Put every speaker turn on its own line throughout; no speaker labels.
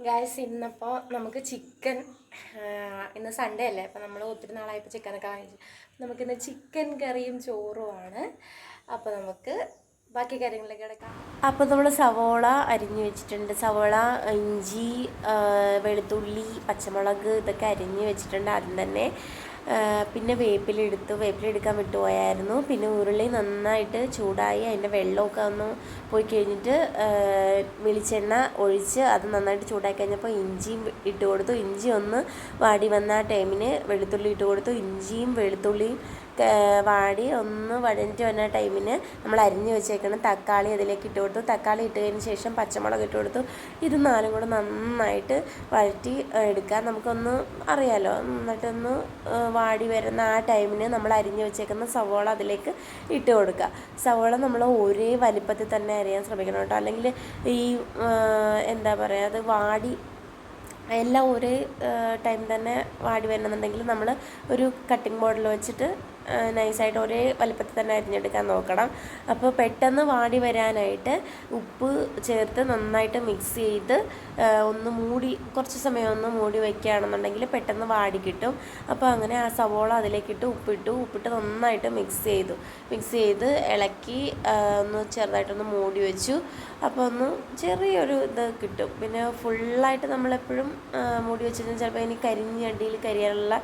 Guys ഇന്നിപ്പോൾ നമുക്ക് chicken ഇന്ന് സൺഡേ അല്ലേ, അപ്പോൾ നമ്മൾ ഒത്തിരി നാളായപ്പോൾ ചിക്കനൊക്കെ വാങ്ങിച്ചു. നമുക്കിന്ന് ചിക്കൻ കറിയും ചോറുമാണ്. അപ്പോൾ നമുക്ക് ബാക്കി കാര്യങ്ങളിലേക്ക് കിടക്കാം. അപ്പോൾ നമ്മൾ സവോള അരിഞ്ഞു വെച്ചിട്ടുണ്ട്. സവോള, ഇഞ്ചി, വെളുത്തുള്ളി, പച്ചമുളക് ഇതൊക്കെ അരിഞ്ഞു വെച്ചിട്ടുണ്ട് ആദ്യം തന്നെ. പിന്നെ വേപ്പിലെടുക്കാൻ വിട്ടുപോയായിരുന്നു. പിന്നെ ഉരുളി നന്നായിട്ട് ചൂടായി അതിൻ്റെ വെള്ളമൊക്കെ ഒന്ന് പോയി കഴിഞ്ഞിട്ട് വെളിച്ചെണ്ണ ഒഴിച്ച് അത് നന്നായിട്ട് ചൂടാക്കി കഴിഞ്ഞപ്പോൾ ഇഞ്ചിയും ഇട്ട് കൊടുത്തു. ഇഞ്ചി ഒന്ന് വാടി വന്ന ആ ടൈമിന് വെളുത്തുള്ളി ഇട്ട് കൊടുത്തു. ഇഞ്ചിയും വെളുത്തുള്ളിയും വാടി ഒന്ന് വഴഞ്ഞിട്ട് വന്ന ടൈമിന് നമ്മൾ അരിഞ്ഞ് വെച്ചേക്കണം തക്കാളി അതിലേക്ക് ഇട്ട് കൊടുത്തു. തക്കാളി ഇട്ടതിന് ശേഷം പച്ചമുളക് ഇട്ട് കൊടുത്തു. ഇത് നാലും കൂടെ നന്നായിട്ട് വഴറ്റി എടുക്കാം. നമുക്കൊന്ന് അറിയാമല്ലോ, എന്നിട്ടൊന്ന് വാടി വരുന്ന ആ ടൈമിന് നമ്മൾ അരിഞ്ഞ് വെച്ചേക്കുന്ന സവോള അതിലേക്ക് ഇട്ട് കൊടുക്കുക. സവോള നമ്മൾ ഒരേ വലിപ്പത്തിൽ തന്നെ അരിയാൻ ശ്രമിക്കണം കേട്ടോ, അല്ലെങ്കിൽ ഈ എന്താ പറയുക, അത് വാടി എല്ലാം ഒരേ ടൈം തന്നെ വാടി വരണമെന്നുണ്ടെങ്കിൽ നമ്മൾ ഒരു കട്ടിംഗ് ബോർഡിൽ വെച്ചിട്ട് നൈസായിട്ട് ഒരേ വലിപ്പത്തിൽ തന്നെ അരിഞ്ഞെടുക്കാൻ നോക്കണം. അപ്പോൾ പെട്ടെന്ന് വാടി വരാനായിട്ട് ഉപ്പ് ചേർത്ത് നന്നായിട്ട് മിക്സ് ചെയ്ത് ഒന്ന് കുറച്ച് സമയം ഒന്ന് മൂടി വയ്ക്കുകയാണെന്നുണ്ടെങ്കിൽ പെട്ടെന്ന് വാടി കിട്ടും. അപ്പോൾ അങ്ങനെ ആ സവോള അതിലേക്കിട്ട് ഉപ്പിട്ട് നന്നായിട്ട് മിക്സ് ചെയ്ത് ഇളക്കി ഒന്ന് ചെറുതായിട്ടൊന്ന് മൂടി വെച്ചു. അപ്പോൾ ഒന്ന് ചെറിയൊരു ഇത് കിട്ടും. പിന്നെ ഫുള്ളായിട്ട് നമ്മളെപ്പോഴും മൂടി വെച്ചിട്ട് ചിലപ്പോൾ ഇനി അടിയിൽ കരിയാനുള്ള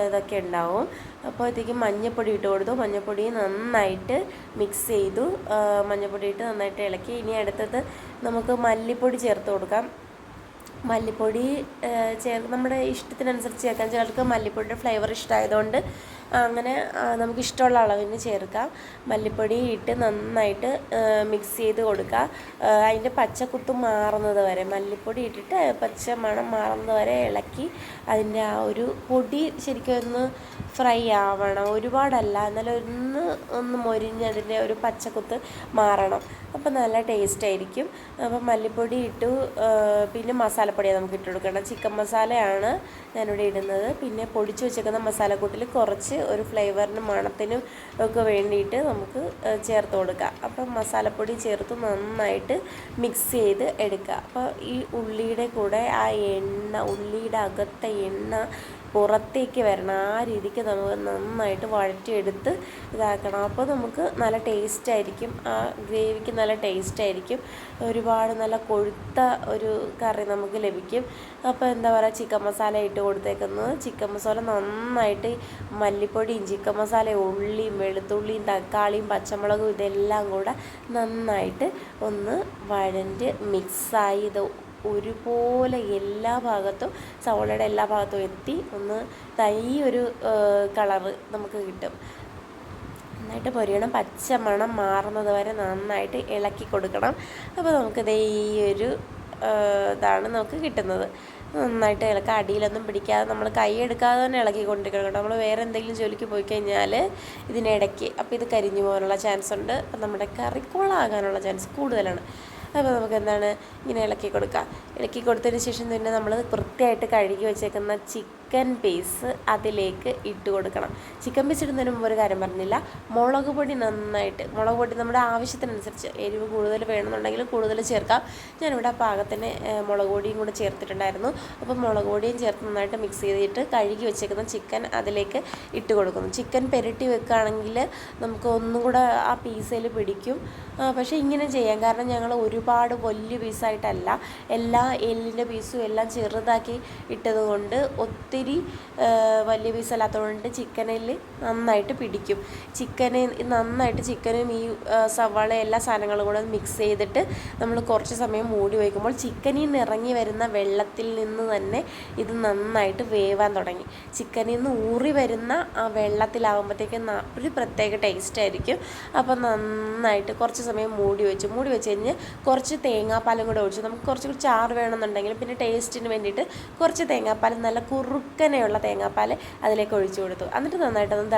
ഇതൊക്കെ ഉണ്ടാവും. അപ്പോഴത്തേക്കും മഞ്ഞൾപ്പൊടി ഇട്ട് കൊടുത്തു. മഞ്ഞൾപ്പൊടി നന്നായിട്ട് മിക്സ് ചെയ്തു. മഞ്ഞൾപ്പൊടി ഇട്ട് നന്നായിട്ട് ഇളക്കി. ഇനി അടുത്തത് നമുക്ക് മല്ലിപ്പൊടി ചേർത്ത് കൊടുക്കാം. മല്ലിപ്പൊടി നമ്മുടെ ഇഷ്ടത്തിനനുസരിച്ച് ചേർക്കാം. ചിലർക്ക് മല്ലിപ്പൊടിയുടെ ഫ്ലേവർ ഇഷ്ടമായതുകൊണ്ട് അങ്ങനെ നമുക്കിഷ്ടമുള്ള അളവിന് ചേർക്കാം. മല്ലിപ്പൊടി ഇട്ട് നന്നായിട്ട് മിക്സ് ചെയ്ത് കൊടുക്കുക. അതിൻ്റെ പച്ചക്കുത്ത് മാറുന്നത് വരെ, മല്ലിപ്പൊടി ഇട്ടിട്ട് പച്ച മണം മാറുന്നത് വരെ ഇളക്കി അതിൻ്റെ ആ ഒരു പൊടി ശരിക്കും ഒന്ന് ഫ്രൈ ആവണം, ഒരുപാടല്ല, എന്നാലും ഒന്ന് മൊരിഞ്ഞ് അതിൻ്റെ ഒരു പച്ചക്കുത്ത് മാറണം. അപ്പോൾ നല്ല ടേസ്റ്റ് ആയിരിക്കും. അപ്പം മല്ലിപ്പൊടി ഇട്ടു. പിന്നെ മസാലപ്പൊടിയാണ് നമുക്ക് ഇട്ട് കൊടുക്കണം. ചിക്കൻ മസാലയാണ് ഞാനിവിടെ ഇടുന്നത്. പിന്നെ പൊടിച്ച് വെച്ചേക്കുന്ന മസാലക്കൂട്ടിൽ കുറച്ച് ഒരു ഫ്ലേവറിനും മണത്തിനും ഒക്കെ വേണ്ടിയിട്ട് നമുക്ക് ചേർത്ത് കൊടുക്കാം. അപ്പം മസാലപ്പൊടി ചേർത്ത് നന്നായിട്ട് മിക്സ് ചെയ്ത് എടുക്കുക. അപ്പോൾ ഈ ഉള്ളിയുടെ കൂടെ ആ ഉള്ളിയുടെ അകത്തെ എണ്ണ പുറത്തേക്ക് വരണം, ആ രീതിക്ക് നമുക്ക് നന്നായിട്ട് വഴറ്റിയെടുത്ത് ഇതാക്കണം. അപ്പോൾ നമുക്ക് നല്ല ടേസ്റ്റായിരിക്കും, ആ ഗ്രേവിക്ക് നല്ല ടേസ്റ്റായിരിക്കും. ഒരുപാട് നല്ല കൊഴുത്ത ഒരു കറി നമുക്ക് ലഭിക്കും. അപ്പോൾ എന്താ പറയുക, ചിക്കൻ മസാല ഇട്ട് കൊടുത്തേക്കുന്നത്. ചിക്കൻ മസാല നന്നായിട്ട് മല്ലിപ്പൊടിയും ചിക്കൻ മസാലയും ഉള്ളിയും വെളുത്തുള്ളിയും തക്കാളിയും പച്ചമുളകും ഇതെല്ലാം കൂടെ നന്നായിട്ട് ഒന്ന് വഴഞ്ഞ് മിക്സായി ഇത് ഒരുപോലെ എല്ലാ ഭാഗത്തും സവോളയുടെ എല്ലാ ഭാഗത്തും എത്തി ഒന്ന് ഒരു കളറ് നമുക്ക് കിട്ടും. നന്നായിട്ട് പൊരിയണം, പച്ചമണം മാറുന്നത് വരെ നന്നായിട്ട് ഇളക്കി കൊടുക്കണം. അപ്പോൾ നമുക്കിത് ഈ ഒരു ഇതാണ് നമുക്ക് കിട്ടുന്നത്. നന്നായിട്ട് ഇളക്കുക, അടിയിലൊന്നും പിടിക്കാതെ നമ്മൾ കൈ എടുക്കാതെ തന്നെ ഇളക്കിക്കൊണ്ടിരിക്കണം കേട്ടോ. നമ്മൾ വേറെ എന്തെങ്കിലും ജോലിക്ക് പോയി കഴിഞ്ഞാൽ ഇതിനിടയ്ക്ക് അപ്പോൾ ഇത് കരിഞ്ഞു പോകാനുള്ള ചാൻസ് ഉണ്ട്. അപ്പം നമ്മുടെ കറി കൊളാകാനുള്ള ചാൻസ് കൂടുതലാണ്. അപ്പോൾ നമുക്ക് എന്താണ് ഇങ്ങനെ ഇളക്കി കൊടുത്തതിന് ശേഷം പിന്നെ നമ്മൾ വൃത്തിയായിട്ട് കഴുകി വെച്ചേക്കുന്ന ചിക്കൻ പീസ് അതിലേക്ക് ഇട്ട് കൊടുക്കണം. ചിക്കൻ പീസ് ഇടുന്നതിന് മുമ്പ് ഒരു കാര്യം പറഞ്ഞില്ല, മുളക് പൊടി നമ്മുടെ ആവശ്യത്തിനനുസരിച്ച് എരിവ് കൂടുതൽ വേണമെന്നുണ്ടെങ്കിൽ കൂടുതൽ ചേർക്കാം. ഞാനിവിടെ പാകത്തിന് മുളക് പൊടിയും കൂടെ ചേർത്തിട്ടുണ്ടായിരുന്നു. അപ്പോൾ മുളക് പൊടിയും ചേർത്ത് നന്നായിട്ട് മിക്സ് ചെയ്തിട്ട് കഴുകി വെച്ചേക്കുന്ന ചിക്കൻ അതിലേക്ക് ഇട്ട് കൊടുക്കുന്നു. ചിക്കൻ പെരട്ടി വെക്കുകയാണെങ്കിൽ നമുക്ക് ഒന്നും കൂടെ ആ പീസിൽ പിടിക്കും. പക്ഷേ ഇങ്ങനെ ചെയ്യാം, കാരണം ഞങ്ങൾ ഒരുപാട് വലിയ പീസായിട്ടല്ല, എല്ലാ എല്ലിൻ്റെ പീസും എല്ലാം ചെറുതാക്കി ഇട്ടത് കൊണ്ട് ഒത്തിരി വലിയ പീസല്ലാത്തതുകൊണ്ട് ചിക്കനിൽ നന്നായിട്ട് പിടിക്കും. ചിക്കനും ഈ സവാള എല്ലാ സാധനങ്ങളും കൂടെ മിക്സ് ചെയ്തിട്ട് നമ്മൾ കുറച്ച് സമയം മൂടി വയ്ക്കുമ്പോൾ ചിക്കനിൽ നിന്ന് ഇറങ്ങി വരുന്ന വെള്ളത്തിൽ നിന്ന് തന്നെ ഇത് നന്നായിട്ട് വേവാൻ തുടങ്ങി. ചിക്കനിൽ നിന്ന് ഊറി വരുന്ന ആ വെള്ളത്തിലാകുമ്പോഴത്തേക്കും ഒരു പ്രത്യേക ടേസ്റ്റ് ആയിരിക്കും. അപ്പോൾ നന്നായിട്ട് കുറച്ച് സമയം മൂടി വെച്ച് കഴിഞ്ഞ് കുറച്ച് തേങ്ങാപ്പാലും കൂടെ ഒഴിച്ചു. നമുക്ക് കുറച്ച് ചാറ് വേണമെന്നുണ്ടെങ്കിൽ പിന്നെ ടേസ്റ്റിന് വേണ്ടിയിട്ട് കുറച്ച് തേങ്ങാപ്പാൽ, നല്ല കുറുക്കനെയുള്ള തേങ്ങാപ്പാൽ അതിലേക്ക് ഒഴിച്ചു കൊടുത്തു. എന്നിട്ട് നന്നായിട്ടൊന്ന്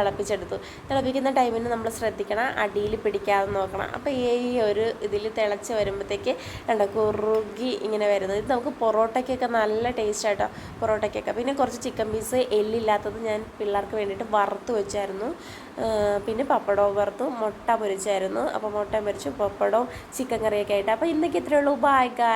തിളപ്പിക്കുന്ന ടൈമിന് നമ്മൾ ശ്രദ്ധിക്കണം, അടിയിൽ പിടിക്കാതെ നോക്കണം. അപ്പോൾ ഈ ഒരു ഇതിൽ തിളച്ച് വരുമ്പോഴത്തേക്ക് കുറുകി ഇങ്ങനെ വരുന്നത്. ഇത് നമുക്ക് പൊറോട്ടയ്ക്കൊക്കെ നല്ല ടേസ്റ്റായിട്ടോ, പൊറോട്ടയ്ക്കൊക്കെ. പിന്നെ കുറച്ച് ചിക്കൻ പീസ് എല്ലില്ലാത്തത് ഞാൻ പിള്ളേർക്ക് വേണ്ടിയിട്ട് വറുത്ത് വെച്ചായിരുന്നു. പിന്നെ പപ്പടവും വറുത്തു, മുട്ട പൊരിച്ചായിരുന്നു. അപ്പോൾ മുട്ട പൊരിച്ചു, പപ്പടവും ചിക്കൻ കറിയൊക്കെ ആയിട്ട്. അപ്പോൾ ഇന്നൊക്കെ ഇത്രയേ ഉള്ളൂ. Bye guys.